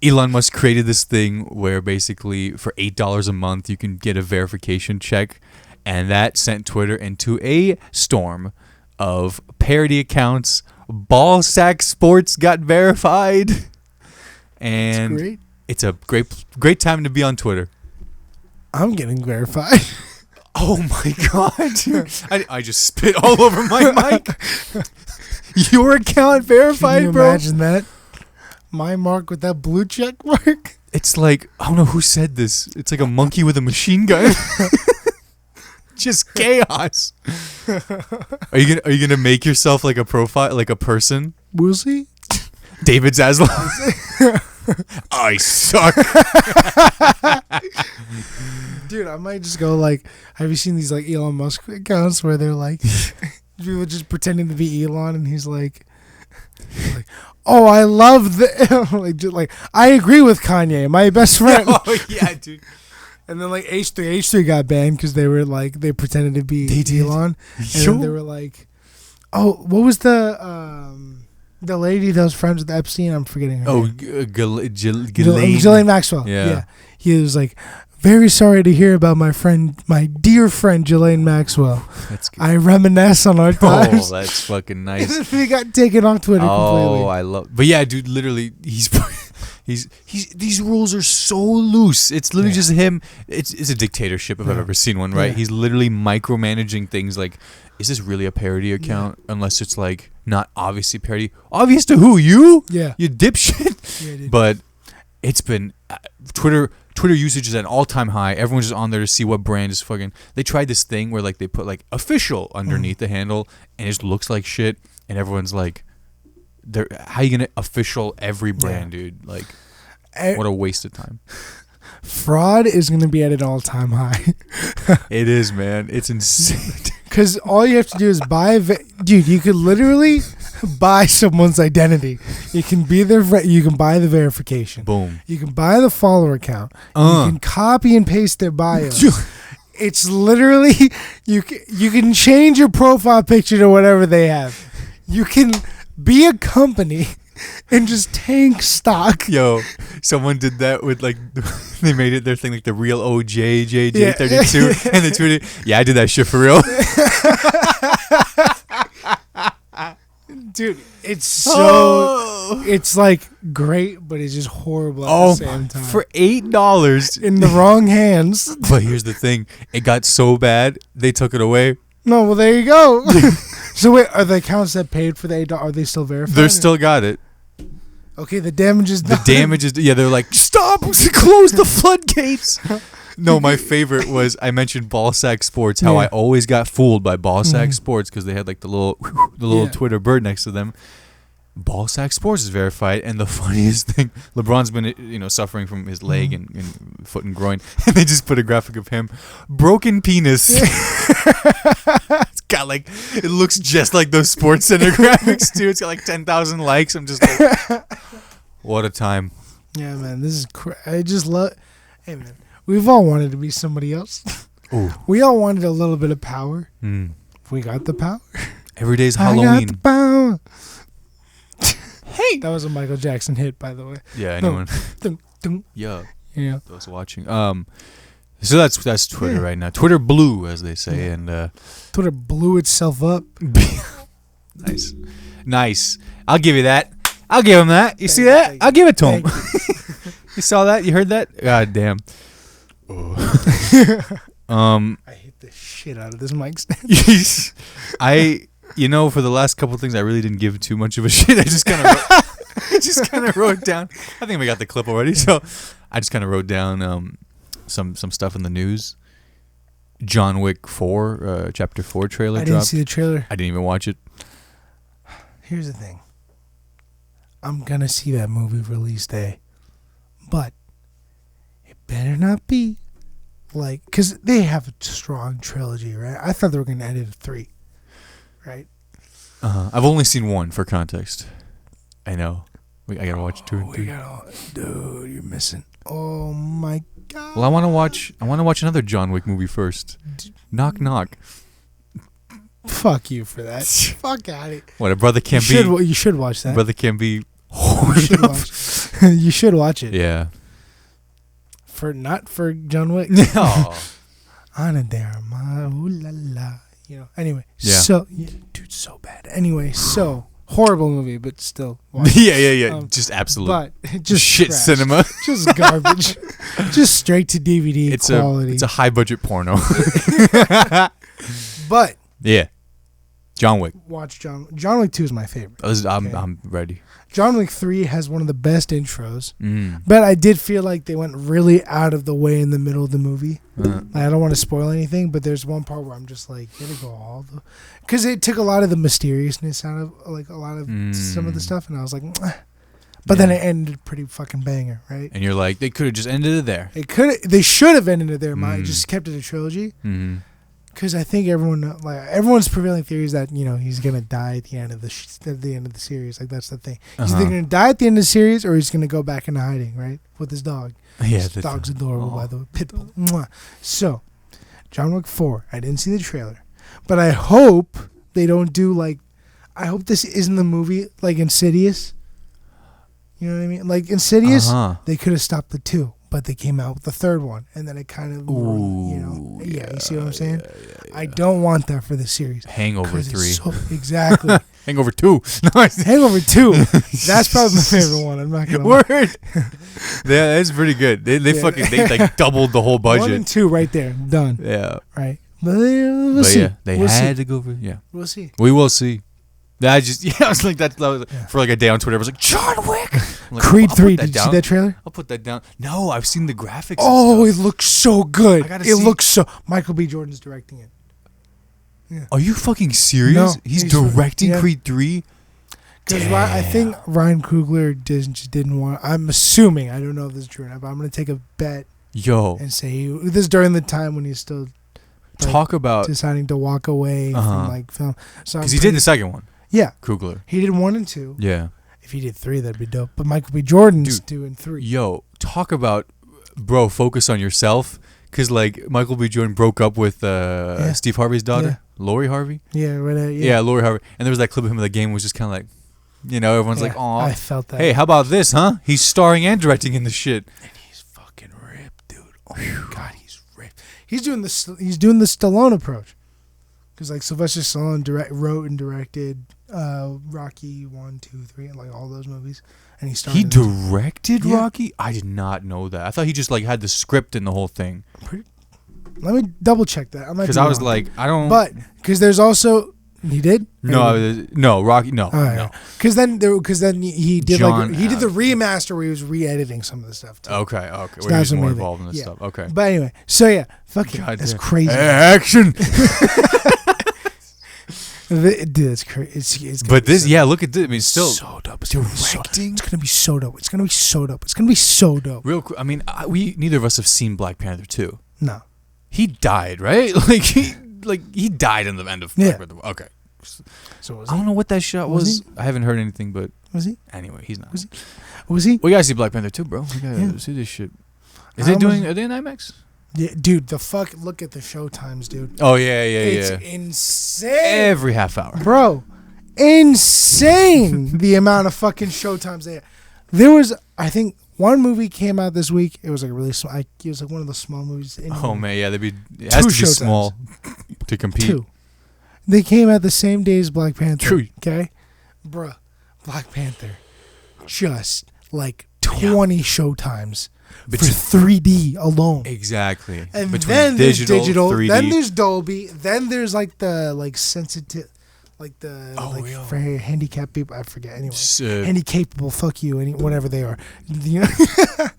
Elon Musk created this thing where basically for $8 a month you can get a verification check, and that sent Twitter into a storm of parody accounts. Ballsack Sports got verified, and great. It's a great time to be on Twitter. I'm getting verified. Oh my God! I just spit all over my mic. Your account verified, Can you bro. Imagine that. My mark with that blue check mark. It's like, I don't know who said this. It's like a monkey with a machine gun. Just chaos. Are you gonna make yourself like a profile, like a person? We'll see. David Zaslav. I suck. Dude, I might just go like, have you seen these like Elon Musk accounts where they're like people just pretending to be Elon, and he's like oh, I love the like I agree with Kanye, my best friend. Oh yeah, dude. And then like H3 got banned because they were like they pretended to be Elon, and then they were like, oh, what was the lady that was friends with Epstein? I'm forgetting her name. Ghislaine Maxwell. Yeah. He was like, very sorry to hear about my dear friend Ghislaine Maxwell. That's good. I reminisce on our times. Oh, that's fucking nice. He got taken off Twitter completely. Oh, I love. But yeah, dude, literally, he's these rules are so loose. It's literally just him. It's a dictatorship if I've ever seen one, right? Yeah. He's literally micromanaging things like, is this really a parody account? Yeah. Unless it's like not obviously parody. Obvious to who? You? Yeah. You dipshit. Yeah, dude. But it's been Twitter usage is at an all-time high. Everyone's just on there to see what brand is fucking. They tried this thing where like they put like official underneath the handle, and it just looks like shit. And everyone's like, how you gonna official every brand, dude? Like, what a waste of time. Fraud is gonna be at an all-time high. It is, man. It's insane. Because all you have to do is buy, dude. You could literally buy someone's identity. You can be their. You can buy the verification. Boom. You can buy the follower account. You can copy and paste their bio. It's literally you can change your profile picture to whatever they have. You can be a company and just tank stock. Yo, someone did that with like they made it their thing like the real OJJJ32 and they tweeted, "Yeah, I did that shit for real." Dude, it's so it's like great, but it's just horrible at the same time. For $8 in the wrong hands. But here's the thing: it got so bad they took it away. No, well there you go. So wait, are the accounts that paid for the $8 are they still verified? They still got it. Okay, the damage is done. The damage is they're like, stop, close the floodgates. No, my favorite was I mentioned Ballsack Sports. How I always got fooled by Ballsack Sports because they had like the little Twitter bird next to them. Ballsack Sports is verified, and the funniest thing, LeBron's been suffering from his leg and foot and groin, and they just put a graphic of him, broken penis. It's got like it looks just like those Sports Center graphics too. It's got like 10,000 likes. I'm just like, what a time. Yeah, man, this is I just love. Hey, man, we've all wanted to be somebody else. Ooh. We all wanted a little bit of power. We got the power. Every day's Halloween. I got the power. Hey, that was a Michael Jackson hit, by the way. Yeah, anyone? Yeah. Those watching. So that's Twitter right now. Twitter blew, as they say, and Twitter blew itself up. Nice. I'll give you that. I'll give him that. You see that? I'll give it to him. You saw that? You heard that? God damn. I hate the shit out of this mic stand. For the last couple of things, I really didn't give too much of a shit. I just kind of wrote down. I think we got the clip already, so I just kind of wrote down some stuff in the news. John Wick 4, Chapter 4 trailer dropped. I didn't see the trailer. I didn't even watch it. Here's the thing. I'm gonna see that movie release day, but it better not be like because they have a strong trilogy, right? I thought they were gonna end it at 3. Right. I've only seen 1 for context. I know. I gotta watch 2 and 3. Dude, you're missing. Oh my god. Well, I want to watch another John Wick movie first. Knock knock. Fuck you for that. Fuck out of it. What, a brother can't be. You should watch that. Brother can't be. You should watch it. Yeah. Not for John Wick. No. Anna there, ma ooh la la. Anyway, yeah. So dude, so bad. Anyway, so horrible movie, but still. Yeah. Just absolute. But just shit trash. Cinema. Just garbage. Just straight to DVD quality. It's a high budget porno. But yeah, John Wick. Watch John Wick 2 is my favorite. I'm ready. John Wick 3 has one of the best intros, but I did feel like they went really out of the way in the middle of the movie. I don't want to spoil anything, but there's one part where I'm just like, gotta go all the, because it took a lot of the mysteriousness out of like a lot of some of the stuff, and I was like, but then it ended pretty fucking banger, right? And you're like, they could have just ended it there. They should have ended it there. Just kept it a trilogy. Because I think everyone's prevailing theory is that he's gonna die at the end of the series. Like that's the thing. He's either gonna die at the end of the series or he's gonna go back into hiding, right, with his dog. Yeah, his dog's adorable, by the way, Pitbull. Mwah. So, John Wick 4. I didn't see the trailer, but I hope they don't do like. I hope this isn't the movie like Insidious. You know what I mean? Like Insidious, they could have stopped the 2. But they came out with the 3rd one, and then it kind of, you see what I'm saying? Yeah. I don't want that for the series. Hangover 3. Exactly. Hangover 2. Hangover 2. That's probably my favorite one. I'm not gonna lie. Yeah, that's pretty good. They like doubled the whole budget. 1 and 2 right there, done. Yeah. Right. But we'll see. Yeah, they had to go for We'll see. We will see. I was like that for like a day on Twitter. I was like, John Wick. Like, Creed 3. Did you see that trailer? I'll put that down. No, I've seen the graphics. Oh, it looks so good. Looks so. Michael B. Jordan's directing it. Yeah. Are you fucking serious? No, he's directing Creed 3? Because I think Ryan Coogler just didn't want. I'm assuming. I don't know if this is true or not, but I'm going to take a bet. And say this is during the time when he's still talk about deciding to walk away from like film. So because he did the second one. Yeah, Coogler. He did 1 and 2. Yeah. If he did 3, that'd be dope. But Michael B. Jordan's doing 3. Yo, talk about, bro, focus on yourself. because like Michael B. Jordan broke up with Steve Harvey's daughter, Lori Harvey. Yeah, right. Yeah, Lori Harvey. And there was that clip of him in the game was just kind of like, everyone's like, "Oh, I felt that." Hey, how about this, huh? He's starring and directing in the shit. And he's fucking ripped, dude. Oh my god, he's ripped. He's doing the Stallone approach, because like Sylvester Stallone wrote and directed Rocky 1, 2, 3, and like all those movies, and he directed Rocky. I did not know that. I thought he just like had the script and the whole thing. Let me double check that. Because I was like, I don't. But because there's also. He did? No, Rocky. No, no. Because then he did he did the remaster where he was re-editing some of the stuff too. Okay. So where he was more involved in this stuff. Okay. But anyway, so yeah, fucking that's crazy. Action. Dude, that's crazy. It's but this, look at this. I mean, still so dope. It's gonna be so dope. It's gonna be so dope. It's gonna be so dope. Real quick. I mean, we neither of us have seen Black Panther 2. No. He died, right? He died in the end of Black Panther. Okay. So I don't know what that shot was. I haven't heard anything, but was he? Anyway, he's not. Was he? We gotta see Black Panther 2, bro. We gotta see this shit. Are they in IMAX? Yeah, dude. Look at the show times, dude. Oh yeah. It's insane. Every half hour, bro. Insane the amount of fucking show times they had. There was, I think, one movie came out this week. It was like really small. It was like one of the small movies. Man, yeah, it has to be small to compete. 2. They came out the same day as Black Panther. True. Okay, bruh, Black Panther, just like 20 show times for 3D alone. Exactly. And between then there's digital, 3D. then there's Dolby, then there's like the sensitive. Like for handicapped people, I forget. Anyway, handicapable. Fuck you. Whatever they are,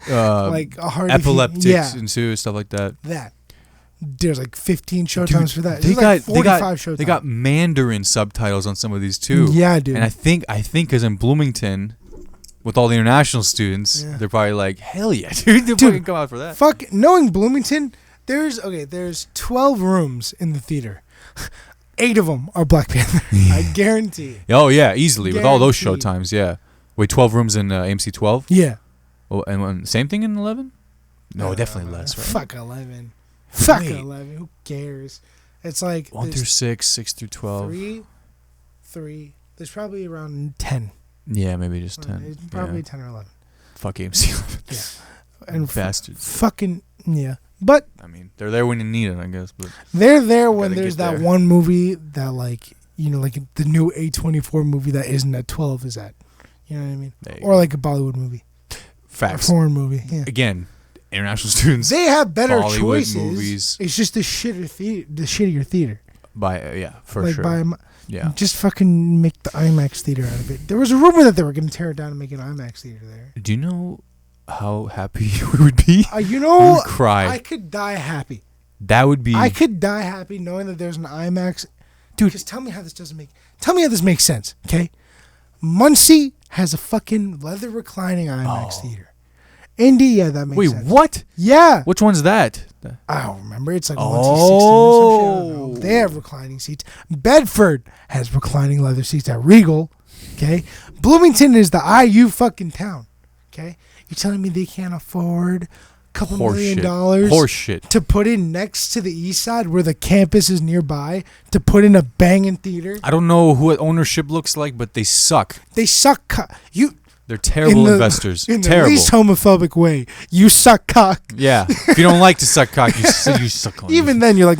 like a hard epileptics ensues, stuff like that. There's like 15 showtimes for that. They got 45 showtimes. They got Mandarin subtitles on some of these too. Yeah, dude. And I think because in Bloomington, with all the international students, they're probably like, hell yeah, dude. They're fucking come out for that. Fuck, knowing Bloomington, there's 12 rooms in the theater. 8 of them are Black Panther. I guarantee. Oh yeah, easily with all those show times. Yeah. Wait, 12 rooms in AMC 12? Yeah. Oh, and same thing in 11? No, definitely less. Right? Fuck 11. Fuck 11. Who cares? It's like 1 through 6, 6 through 12. 3. There's probably around 10. Yeah, maybe just 10. It's probably 10 or 11. Fuck AMC 11. Yeah. And bastards. Fucking yeah. But I mean, they're there when you need it, I guess. But they're there when there's that one movie that, like, like the new A24 movie that isn't at 12 is at. You know what I mean? Or like a Bollywood movie. Facts. A foreign movie. Yeah. Again, international students. They have better Bollywood choices. Movies. It's just the shittier theater. For sure. Just fucking make the IMAX theater out of it. There was a rumor that they were going to tear it down and make an IMAX theater there. Do you know how happy we would be? We would cry. I could die happy. That would be. I could die happy knowing that there's an IMAX. Dude, just tell me how this makes sense, okay? Muncie has a fucking leather reclining IMAX theater. Indy, that makes sense. Wait, what? Yeah. Which one's that? I don't remember. It's like 116 or some shit. I don't know. They have reclining seats. Bedford has reclining leather seats at Regal, okay? Bloomington is the IU fucking town, okay? You're telling me they can't afford a couple $1 million to put in next to the east side where the campus is nearby to put in a banging theater? I don't know who ownership looks like, but they suck. They suck. They're terrible investors. In the least homophobic way. You suck cock. Yeah. If you don't like to suck cock, you suck cock. Even then, you're like,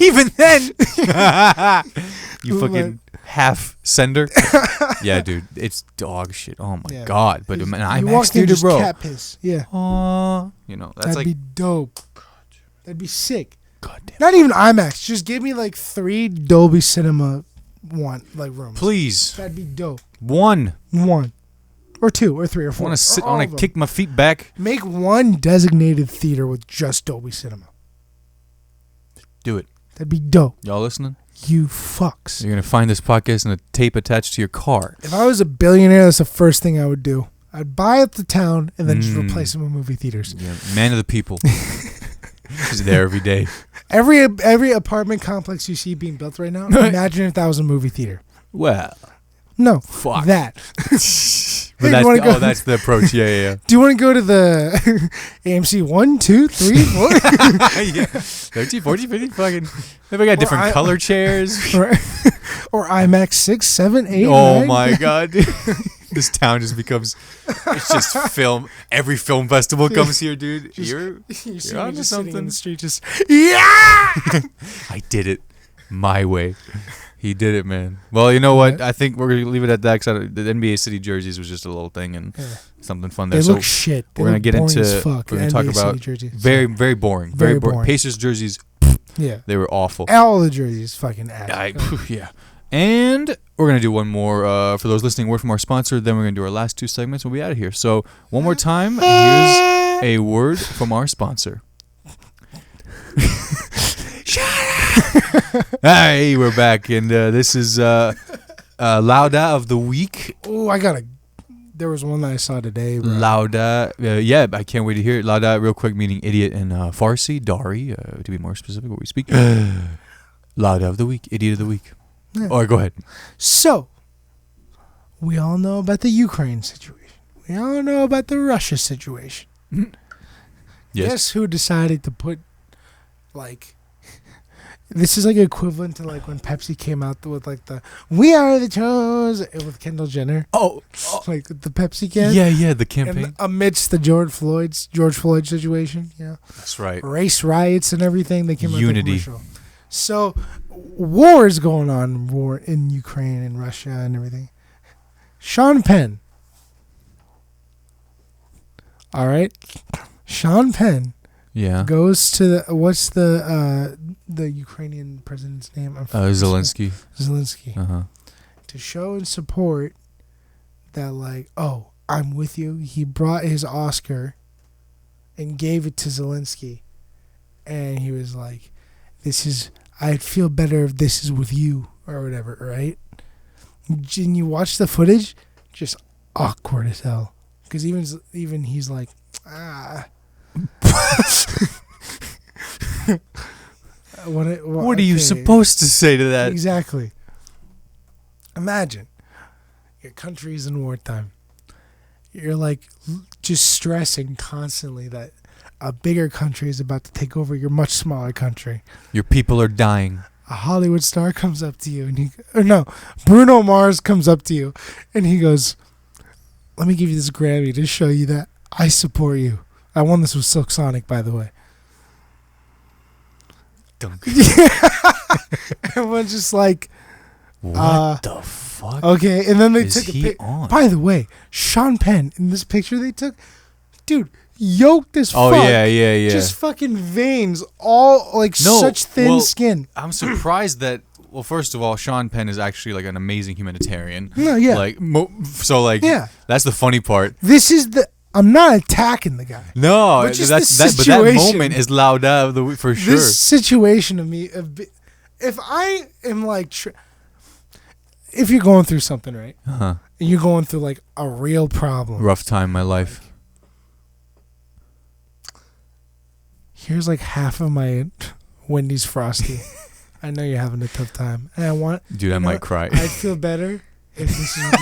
even then, you fucking half sender. Yeah, dude, it's dog shit. Oh my god! But an IMAX theater, bro. Cat piss. Yeah. That'd be dope. That'd be sick. God damn. Not even IMAX. Just give me like 3 Dolby Cinema rooms. Please. That'd be dope. 1. Or 2 or 3 or 4. I want to sit. I want to kick my feet back. Make one designated theater with just Dolby Cinema. Do it. That'd be dope. Y'all listening? You fucks. You're going to find this podcast in a tape attached to your car. If I was a billionaire, that's the first thing I would do. I'd buy up the town and then just replace them with movie theaters. Yeah, man of the people. He's there every day. Every apartment complex you see being built right now, imagine if that was a movie theater. Well. No. Fuck. That. But that's the approach. Yeah. Do you want to go to the AMC 1, 2, 3, 4? Yeah. 13, 14, 15, fucking. Maybe we got different color chairs. Or IMAX 6, 7, 8. Oh 9. my God. This town just becomes. It's just film. Every film festival comes here, dude. You're onto something. In the street, just yeah. I did it my way. He did it, man. Well, you know what? I think we're gonna leave it at that. Cause the NBA City jerseys was just a little thing and something fun there. They look shit. We're gonna get into. We're gonna talk about very, very boring. Very boring. Pacers jerseys. Yeah, they were awful. All the jerseys fucking ass. Yeah. And we're going to do one more, for those listening, word from our sponsor. Then we're going to do our last 2 segments and we'll be out of here. So, one more time, here's a word from our sponsor. Shut up! Hey, we're back. And this is Lauda of the Week. Oh, there was one that I saw today. Bro. Lauda. Yeah, I can't wait to hear it. Lauda, real quick, meaning idiot in Farsi. Dari, to be more specific, what we speak. Lauda of the Week. Idiot of the Week. Yeah. Or go ahead. So, we all know about the Ukraine situation. We all know about the Russia situation. Yes. Guess who decided to put, this is like equivalent to when Pepsi came out with the "We Are the Chosen" with Kendall Jenner. Oh. Like the Pepsi can. Yeah, the campaign. And amidst the George Floyd situation, That's right. Race riots and everything, they came out with a Unity. commercial. So, war is going on, war in Ukraine and Russia and everything. Sean Penn. All right. Sean Penn. Yeah. Goes to what's the Ukrainian president's name? Zelensky. Zelensky. Uh-huh. To show and support that, I'm with you. He brought his Oscar and gave it to Zelensky. And he was like, I'd feel better if this is with you or whatever, right? And you watch the footage, just awkward as hell. Because even he's like, What are you supposed to say to that? Exactly. Imagine your country's in wartime. You're just stressing constantly that a bigger country is about to take over your much smaller country. Your people are dying. A Hollywood star comes up to you Bruno Mars comes up to you and he goes, "Let me give you this Grammy to show you that I support you. I won this with Silk Sonic, by the way." Everyone's just like, what the fuck? Okay, and then they took a picture. By the way, Sean Penn in this picture they took, dude, yoked as fuck. Oh yeah. Just fucking veins, all such thin skin. I'm surprised that. Well, first of all, Sean Penn is actually an amazing humanitarian. No, yeah. Yeah. That's the funny part. I'm not attacking the guy. No, but but that moment is Lauda for sure. This situation of me, if I am if you're going through something, right? Uh-huh. And you're going through a real problem. Rough time in my life. Here's half of my Wendy's Frosty. I know you're having a tough time. And I might cry. I'd feel better if this is you.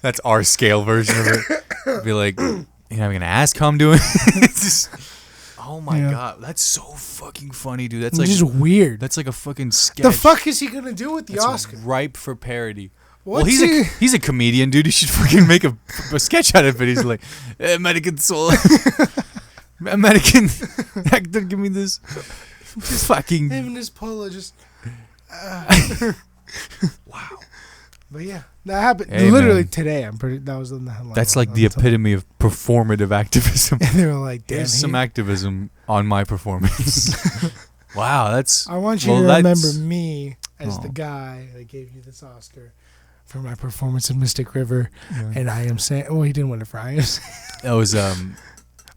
That's our scale version of it. Be like, I'm going to ask how I'm doing. It's just, oh my God. That's so fucking funny, dude. That's just weird. That's like a fucking sketch. The fuck is he going to do with the Oscar? Ripe for parody. Well, he's a comedian, dude. He should fucking make a sketch out of it. He's like, American soul. American actor, give me this. Just fucking. Even his polo just. Wow. But yeah, that happened literally today. That was in the headline. That's the epitome of performative activism. And they were like, "Damn, there's some activism on my performance." Wow, that's. I want you to remember me as the guy that gave you this Oscar for my performance in Mystic River, and I am saying, he didn't win it for I am saying. That was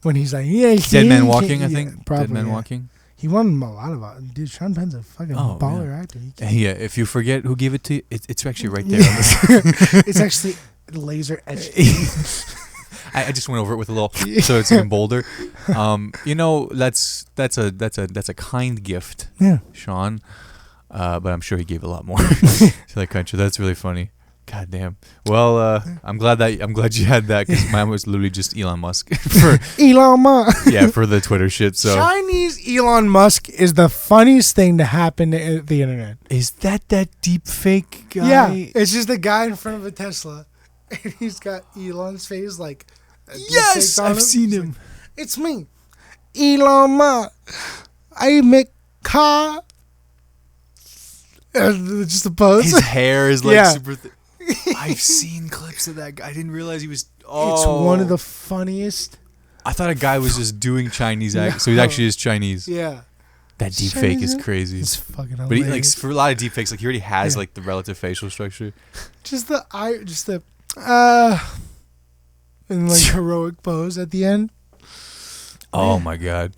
when he's like, Dead Man Walking, I think. Probably, Dead Man Walking. He won a lot of dude. Sean Penn's a fucking baller actor. Yeah, if you forget who gave it to you, it's actually right there. It's actually laser etched. I just went over it with a little, so it's even bolder. That's a kind gift, Sean. But I'm sure he gave a lot more to that country. That's really funny. God damn. Well, I'm glad you had that because mine was literally just Elon Musk for Elon Musk. yeah, for the Twitter shit. So Chinese Elon Musk is the funniest thing to happen to the internet. is that deep fake guy? Yeah, it's just a guy in front of a Tesla, and he's got Elon's face like. Yes, I've seen him. Like, it's me, Elon Musk. I make car. Just a pose. His hair is like Yeah. super thick. I've seen clips of that guy. I didn't realize he was. Oh, It's one of the funniest. I thought a guy was just doing Chinese act, so he actually is Chinese. Yeah. That deep fake is crazy. It's fucking But he, like hilarious. for a lot of deep fakes, like he already has like the relative facial structure. Just the in like heroic pose at the end. Oh my god.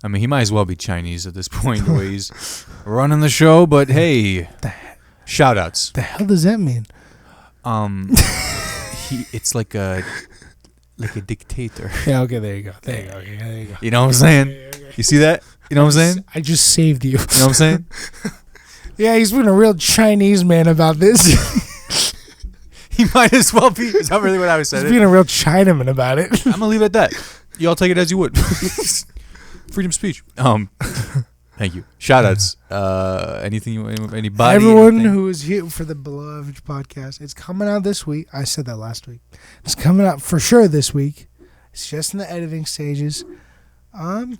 I mean, he might as well be Chinese at this point, the way he's running the show. But hey, shout outs. The hell does that mean? It's like a dictator. Yeah. Okay. There you go. Okay, there you go. You know what I'm saying? You see that? You know what I'm saying? I just saved you. You know what I'm saying? Yeah, he's been a real Chinese man about this. He might as well be. Is that really what I was saying? He's being a real Chinaman about it. I'm gonna leave it at that. Y'all take it as you would. Freedom of speech. Thank you. Shout outs. Anybody? Everyone anything? who is here for the beloved podcast, it's coming out this week. I said that last week. It's coming out for sure this week. It's just in the editing stages.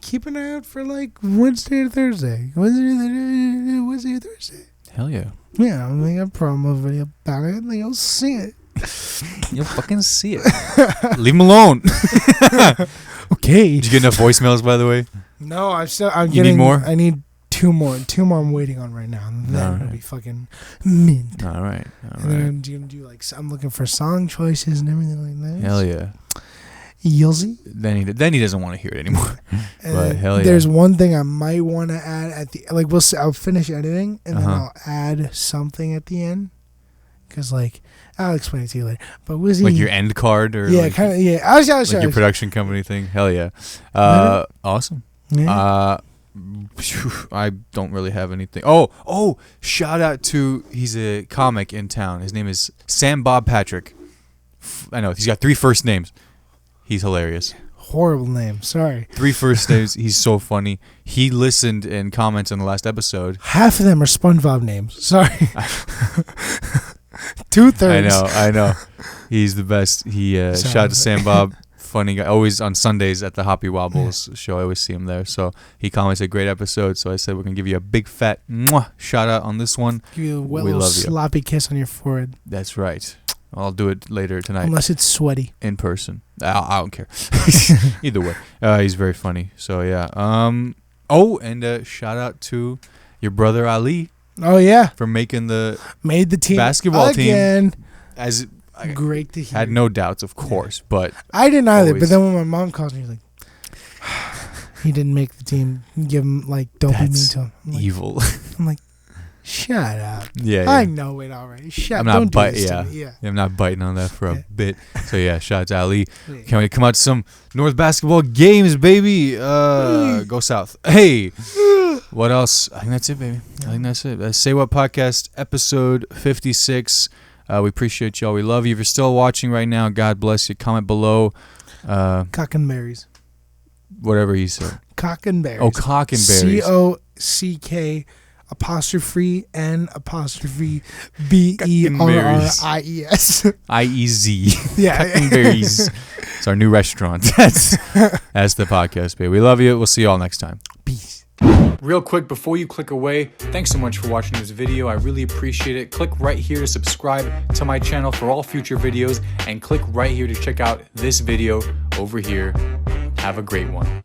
Keep an eye out for like Wednesday or Thursday. Wednesday or Thursday. Hell yeah. Yeah, I'm making a promo video about it, and you'll see it. You'll fucking see it. Leave him alone. Okay. Did you get enough voicemails, by the way? No, I'm You getting need more? I need two more. Two more I'm waiting on right now. And then it'll be fucking mint. All right. And then I'm gonna do like I'm looking for song choices and everything like that. Hell yeah. You'll see. Then he doesn't want to hear it anymore. But hell yeah. There's one thing I might want to add at the like. We'll see, I'll finish editing and then I'll add something at the end. Cause like I'll explain it to you later. But was he like your end card or yeah, kind of yeah. I was like your production company thing. Hell yeah. Awesome. Yeah. I don't really have anything. Oh! Shout out to he's a comic in town. His name is Sam Bob Patrick. I know he's got 3 first names. He's hilarious. Horrible name. Sorry. 3 first names. He's so funny. He listened and comments on the last episode. Half of them are SpongeBob names. Sorry. 2/3. I know. He's the best. He shout out to Sam Bob. Funny guy. Always on Sundays at the Hoppy Wobbles show. I always see him there. So he commented, great episode. So I said we're going to give you a big fat shout out on this one. Give you a We little love you. sloppy kiss on your forehead. That's right. I'll do it later tonight. Unless it's sweaty. In person. I don't care. Either way. He's very funny. So yeah. And shout out to your brother Ali Oh yeah. for making the Made the team basketball again. team. As I Great to hear. had no doubts, of course, but I didn't either, always- but then when my mom calls me, she's like, he didn't make the team. Give him like, don't be mean That's to him. evil. I'm like, shut up. Yeah. I know it already. Shut. I'm Don't not do biting. this Yeah. to me. Yeah. I'm not biting on that for a Yeah. bit. So yeah, shout out to Ali. Yeah. Can't wait to come out to some North basketball games, baby. Go South. Hey. What else? I think that's it, baby. I think that's it. Say What Podcast, episode 56. We appreciate y'all. We love you. If you're still watching right now, God bless you. Comment below. Cock and berries. Whatever he said. Cock and berries. Oh, cock and berries. COCK apostrophe N apostrophe BERRIES. IEZ. Yeah. Cock and berries. It's our new restaurant. That's the podcast, baby. We love you. We'll see y'all next time. Peace. Real quick, before you click away, thanks so much for watching this video. I really appreciate it. Click right here to subscribe to my channel for all future videos, and click right here to check out this video over here. Have a great one.